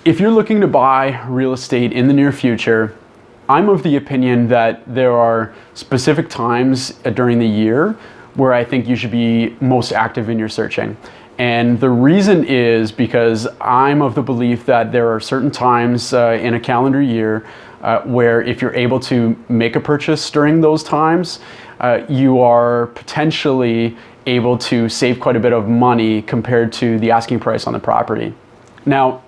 If you're looking to buy real estate in the near future, I'm of the opinion that there are specific times during the year where I think you should be most active in your searching. And the reason is because I'm of the belief that there are certain times in a calendar year where if you're able to make a purchase during those times, you are potentially able to save quite a bit of money compared to the asking price on the property. Now,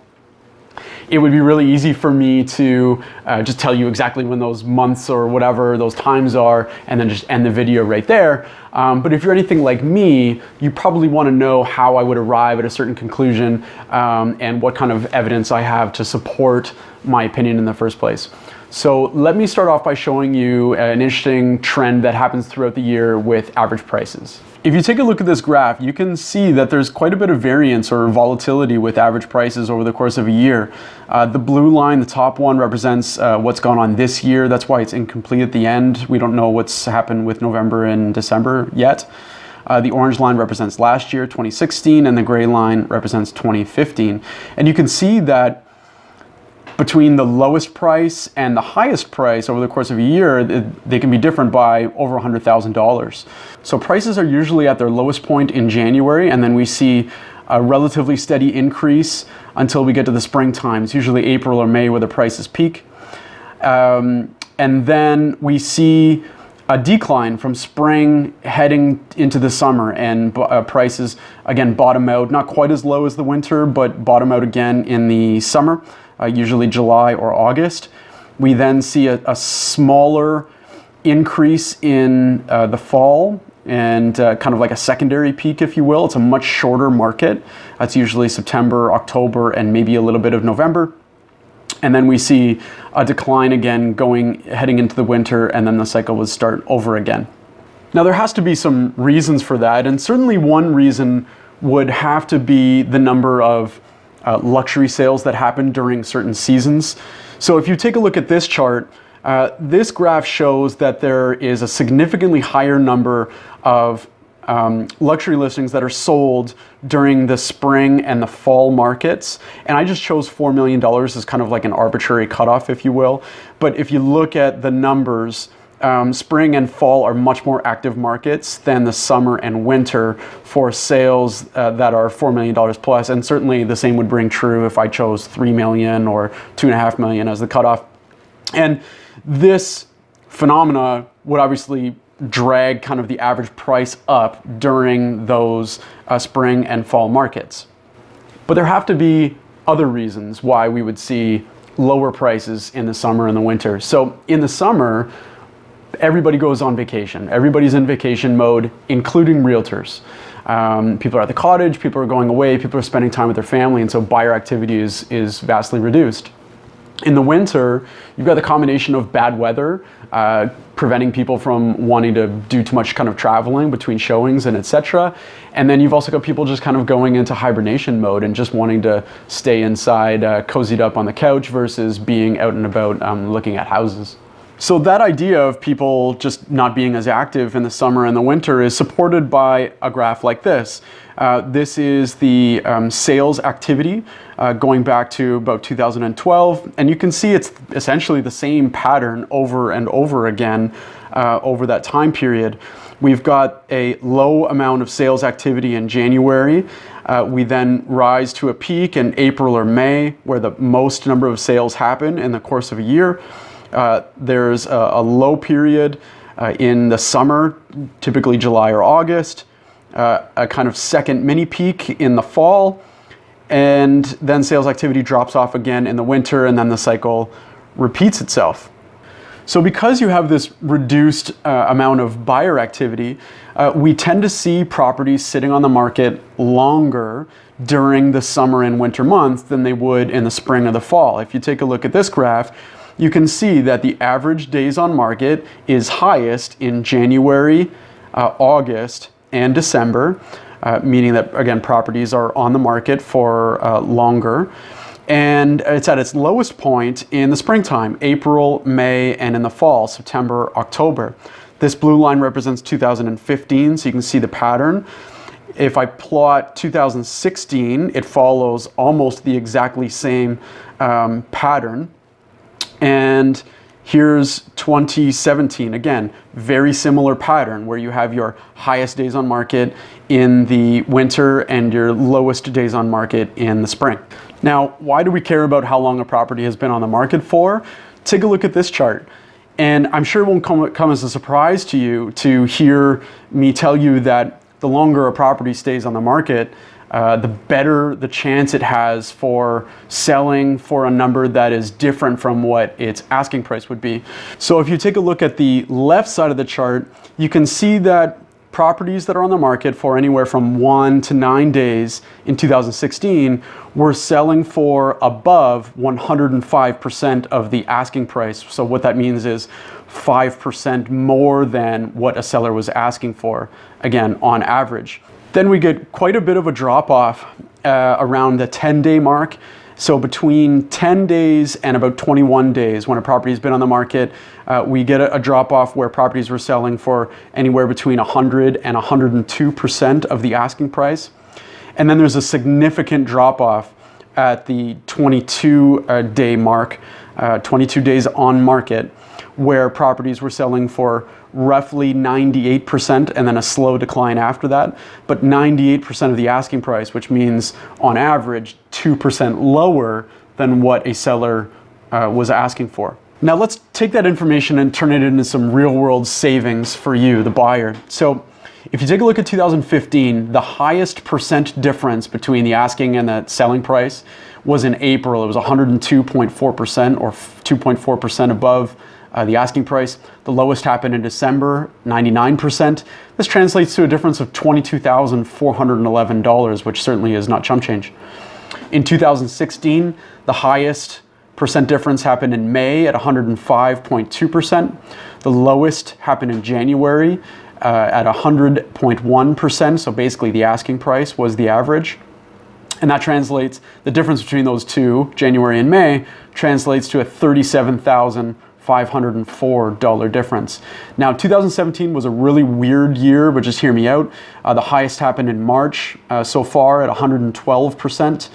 it would be really easy for me to just tell you exactly when those months or whatever those times are and then just end the video right there. But if you're anything like me, you probably want to know how I would arrive at a certain conclusion and what kind of evidence I have to support my opinion in the first place. So let me start off by showing you an interesting trend that happens throughout the year with average prices. If you take a look at this graph, you can see that there's quite a bit of variance or volatility with average prices over the course of a year. The blue line, the top one, represents what's gone on this year. That's why it's incomplete at the end. We don't know what's happened with November and December yet. The orange line represents last year, 2016, and the gray line represents 2015. And you can see that between the lowest price and the highest price over the course of a year, they can be different by over $100,000. So prices are usually at their lowest point in January, and then we see a relatively steady increase until we get to the springtime. It's usually April or May where the prices peak. And then we see a decline from spring heading into the summer, and prices again bottom out, not quite as low as the winter, but bottom out again in the summer. Usually July or August. We then see a smaller increase in the fall and kind of like a secondary peak, if you will. It's a much shorter market. That's usually September, October, and maybe a little bit of November. And then we see a decline again heading into the winter, and then the cycle would start over again. Now there has to be some reasons for that, and certainly one reason would have to be the number of luxury sales that happen during certain seasons. So if you take a look at this chart, this graph shows that there is a significantly higher number of luxury listings that are sold during the spring and the fall markets. And I just chose $4 million as kind of like an arbitrary cutoff, if you will. But if you look at the numbers, spring and fall are much more active markets than the summer and winter for sales that are $4 million plus. And certainly the same would ring true if I chose 3 million or 2.5 million as the cutoff. And this phenomena would obviously drag kind of the average price up during those spring and fall markets. But there have to be other reasons why we would see lower prices in the summer and the winter. So in the summer, everybody goes on vacation. Everybody's in vacation mode, including realtors. People are at the cottage, people are going away, people are spending time with their family, and so buyer activity is vastly reduced. In the winter, you've got the combination of bad weather, preventing people from wanting to do too much kind of traveling between showings and etc. And then you've also got people just kind of going into hibernation mode and just wanting to stay inside, cozied up on the couch versus being out and about looking at houses. So that idea of people just not being as active in the summer and the winter is supported by a graph like this. This is the sales activity going back to about 2012, and you can see it's essentially the same pattern over and over again over that time period. We've got a low amount of sales activity in January. We then rise to a peak in April or May, where the most number of sales happen in the course of a year. There's a low period in the summer, typically July or August, a kind of second mini peak in the fall, and then sales activity drops off again in the winter, and then the cycle repeats itself. So because you have this reduced amount of buyer activity, we tend to see properties sitting on the market longer during the summer and winter months than they would in the spring or the fall. If you take a look at this graph, you can see that the average days on market is highest in January, August, and December, meaning that, again, properties are on the market for longer. And it's at its lowest point in the springtime, April, May, and in the fall, September, October. This blue line represents 2015, so you can see the pattern. If I plot 2016, it follows almost the exactly same pattern. And here's 2017, again, very similar pattern where you have your highest days on market in the winter and your lowest days on market in the spring. Now, why do we care about how long a property has been on the market for? Take a look at this chart. And I'm sure it won't come as a surprise to you to hear me tell you that the longer a property stays on the market, the better the chance it has for selling for a number that is different from what its asking price would be. So if you take a look at the left side of the chart, you can see that properties that are on the market for anywhere from 1 to 9 days in 2016 were selling for above 105% of the asking price. So what that means is 5% more than what a seller was asking for, again, on average. Then we get quite a bit of a drop off around the 10-day mark. So between 10 days and about 21 days, when a property has been on the market, we get a drop off where properties were selling for anywhere between 100 and 102% of the asking price. And then there's a significant drop off at the 22-day mark, 22 days on market, where properties were selling for roughly 98% and then a slow decline after that, but 98% of the asking price, which means on average 2% lower than what a seller was asking for. Now let's take that information and turn it into some real world savings for you, the buyer. So if you take a look at 2015, the highest percent difference between the asking and the selling price was in April. It was 102.4% or 2.4% above the asking price. The lowest happened in December, 99%. This translates to a difference of $22,411, which certainly is not chump change. In 2016, the highest percent difference happened in May at 105.2%. The lowest happened in January at 100.1%. So basically the asking price was the average. And that translates, the difference between those two, January and May, translates to a $37,504 difference. Now, 2017 was a really weird year, but just hear me out. The highest happened in March so far at 112%.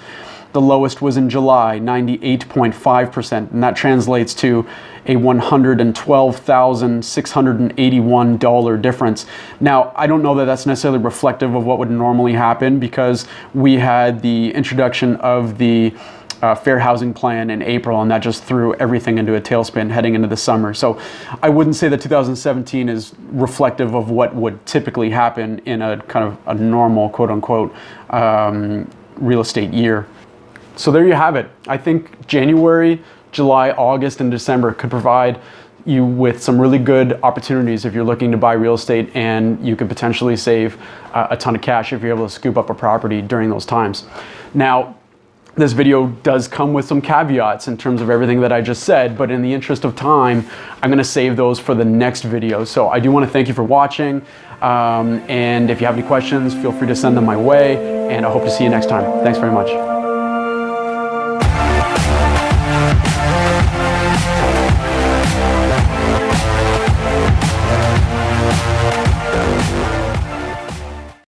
The lowest was in July, 98.5%, and that translates to a $112,681 difference. Now, I don't know that that's necessarily reflective of what would normally happen because we had the introduction of the Fair Housing Plan in April, and that just threw everything into a tailspin heading into the summer. So I wouldn't say that 2017 is reflective of what would typically happen in a kind of a normal, quote unquote, real estate year. So there you have it. I think January, July, August, and December could provide you with some really good opportunities if you're looking to buy real estate, and you could potentially save a ton of cash if you're able to scoop up a property during those times. Now, this video does come with some caveats in terms of everything that I just said, but in the interest of time, I'm gonna save those for the next video. So I do wanna thank you for watching, and if you have any questions, feel free to send them my way, and I hope to see you next time. Thanks very much.